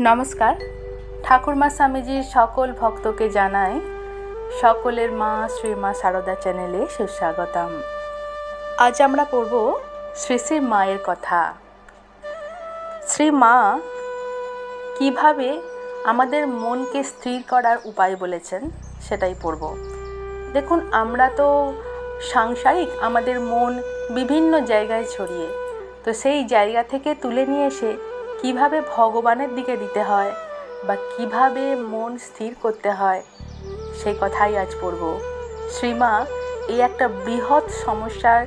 নমস্কার। ঠাকুরমা স্বামীজির সকল ভক্তকে জানাই সকলের মা শ্রীমা সারদা চ্যানেলে সুস্বাগতম। আজ আমরা পড়ব শ্রী শ্রী মায়ের কথা। শ্রী মা কীভাবে আমাদের মনকে স্থির করার উপায় বলেছেন সেটাই পড়ব। দেখুন, আমরা তো সাংসারিক, আমাদের মন বিভিন্ন জায়গায় ছড়িয়ে, তো সেই জায়গা থেকে তুলে নিয়ে এসে কিভাবে ভগবানের দিকে দিতে হয় বা কিভাবে মন স্থির করতে হয় সেই কথাই আজ পড়ব। শ্রীমা এই একটা বৃহৎ সমস্যার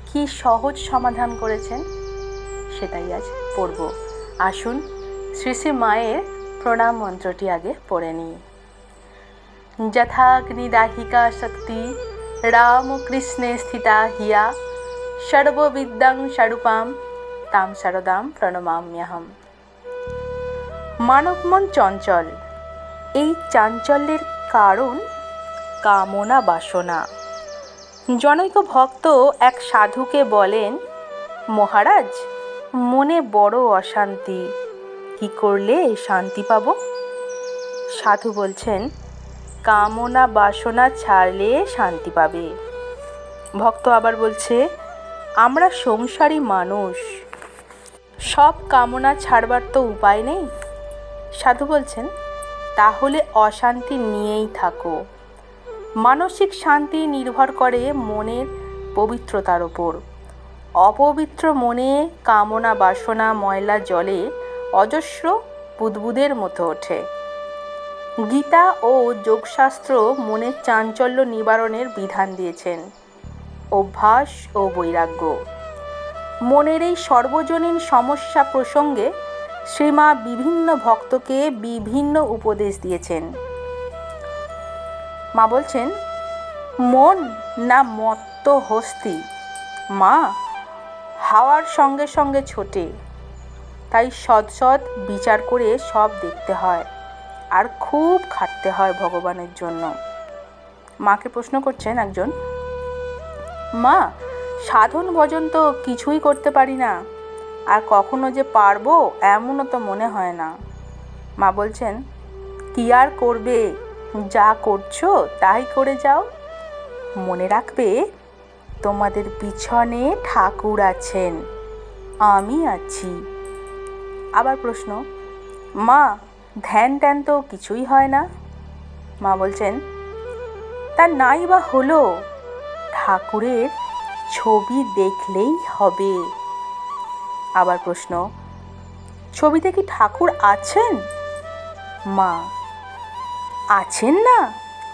কি সহজ সমাধান করেছেন সেটাই আজ পড়ব। আসুন শ্রী শ্রী মায়ের প্রণাম মন্ত্রটি আগে পড়ে নিই। যথাগ্নিদাহিকা শক্তি রামকৃষ্ণে স্থিতা হিয়া সর্ববিদ্যাং স্বরূপাম তাম শারদাম প্রণমাম্যহম। মানব মন চঞ্চল। এই চাঞ্চল্যের কারণ কামনা বাসনা। জনৈক ভক্ত এক সাধুকে বলেন, মহারাজ, মনে বড় অশান্তি, কি করলে শান্তি পাব? সাধু বলছেন, কামনা বাসনা ছাড়লে শান্তি পাবে। ভক্ত আবার বলছে, আমরা সংসারী মানুষ, সব কামনা ছাড়বার তো উপায় নেই। সাধু বলছেন, তাহলে অশান্তি নিয়েই থাকো। মানসিক শান্তি নির্ভর করে মনের পবিত্রতার ওপর। অপবিত্র মনে কামনা বাসনা ময়লা জলে অজস্র বুদবুদের মতো ওঠে। গীতা ও যোগশাস্ত্র মনের চাঞ্চল্য নিবারণের বিধান দিয়েছেন, অভ্যাস ও বৈরাগ্য। মনের এই সর্বজনীন সমস্যা প্রসঙ্গে শ্রীমা বিভিন্ন ভক্তকে বিভিন্ন উপদেশ দিয়েছেন। মা বলছেন, মন না মত্ত হস্তি, মা হাওয়ার সঙ্গে সঙ্গে ছোটে, তাই সৎ সৎ বিচার করে সব দেখতে হয় আর খুব খাটতে হয় ভগবানের জন্য। মাকে প্রশ্ন করছেন একজন, মা, সাধন ভজন তো কিছুই করতে পারি না, আর কখনো যে পারবো এমনও তো মনে হয় না। মা বলছেন, কি আর করবে, যা করছো তাই করে যাও। মনে রাখবে, তোমাদের পিছনে ঠাকুর আছেন, আমি আছি। আবার প্রশ্ন, মা, ধ্যান ট্যান তো কিছুই হয় না। মা বলছেন, তা নাই বা হলো, ঠাকুরের ছবি দেখলেই হবে। আবার প্রশ্ন, ছবিতে কি ঠাকুর আছেন? মা, আছেন না,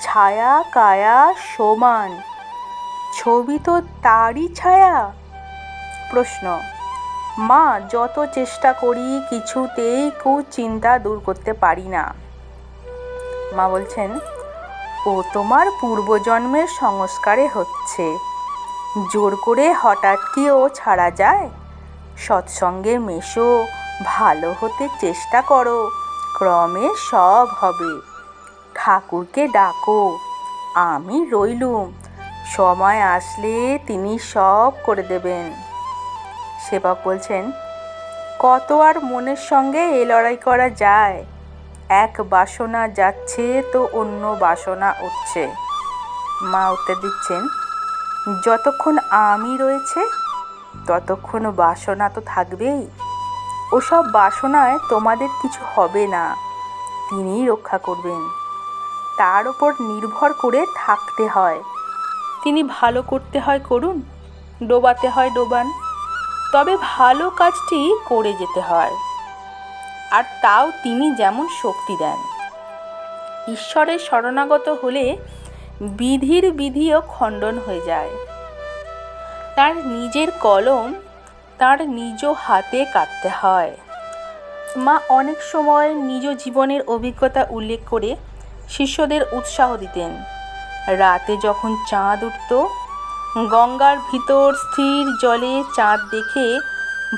ছায়া কায়া সমান, ছবি তো তারই ছায়া। প্রশ্ন, মা, যত চেষ্টা করি কিছুতেই কুচিন্তা দূর করতে পারি না। মা বলছেন, ও তোমার পূর্বজন্মের সংস্কারে হচ্ছে, জোর করে হঠাৎ কি ও ছাড়া যায়? সৎসঙ্গে মেশো, ভালো হতে চেষ্টা করো, ক্রমে সব হবে। ঠাকুরকে ডাকো, আমি রইলুম, সময় আসলে তিনি সব করে দেবেন। সেবক বলছেন, কত আর মনের সঙ্গে এ লড়াই করা যায়? এক বাসনা যাচ্ছে তো অন্য বাসনা উঠছে। মা উত্তর দিচ্ছেন, যতক্ষণ আমি রয়েছে ততক্ষণ বাসনা তো থাকবেই। ওসব বাসনায় তোমাদের কিছু হবে না, তিনিই রক্ষা করবেন। তার ওপর নির্ভর করে থাকতে হয়। তিনি ভালো করতে হয় করুন, ডোবাতে হয় ডোবান, তবে ভালো কাজটি করে যেতে হয়, আর তাও তিনি যেমন শক্তি দেন। ঈশ্বরের শরণাগত হলে বিধির বিধিও খণ্ডন হয়ে যায়। তার নিজের কলম তার নিজ হাতে কাটতে হয়। মা অনেক সময় নিজ জীবনের অভিজ্ঞতা উল্লেখ করে শিষ্যদের উৎসাহ দিতেন। রাতে যখন চাঁদ উঠত, গঙ্গার ভিতর স্থির জলে চাঁদ দেখে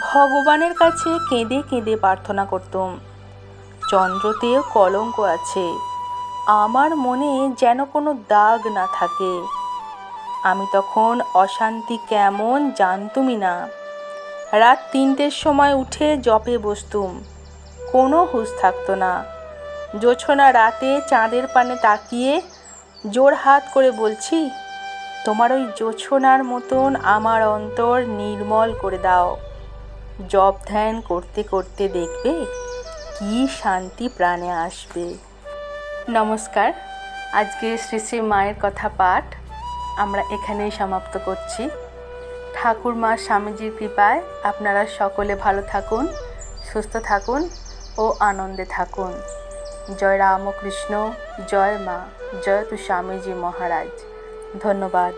ভগবানের কাছে কেঁদে কেঁদে প্রার্থনা করতাম, চন্দ্রতেও কলঙ্ক আছে, আমার মনে যেন কোনো দাগ না থাকে। আমি তখন অশান্তি কেমন জানতুমই না। রাত 3টের সময় উঠে জপে বসতুম, কোনো হুঁশ থাকতো না। জোছনা রাতে চাঁদের পানে তাকিয়ে জোর হাত করে বলছি, তোমার ওই জোছনার মতন আমার অন্তর নির্মল করে দাও। জপ ধ্যান করতে করতে দেখবে কি শান্তি প্রাণে আসবে। নমস্কার। আজকে শ্রী শ্রী মায়ের কথা পাঠ আমরা এখানেই সমাপ্ত করছি। ঠাকুরমা স্বামীজির কৃপায় আপনারা সকলে ভালো থাকুন, সুস্থ থাকুন ও আনন্দে থাকুন। জয় রামকৃষ্ণ, জয় মা, জয় তু স্বামীজি মহারাজ। ধন্যবাদ।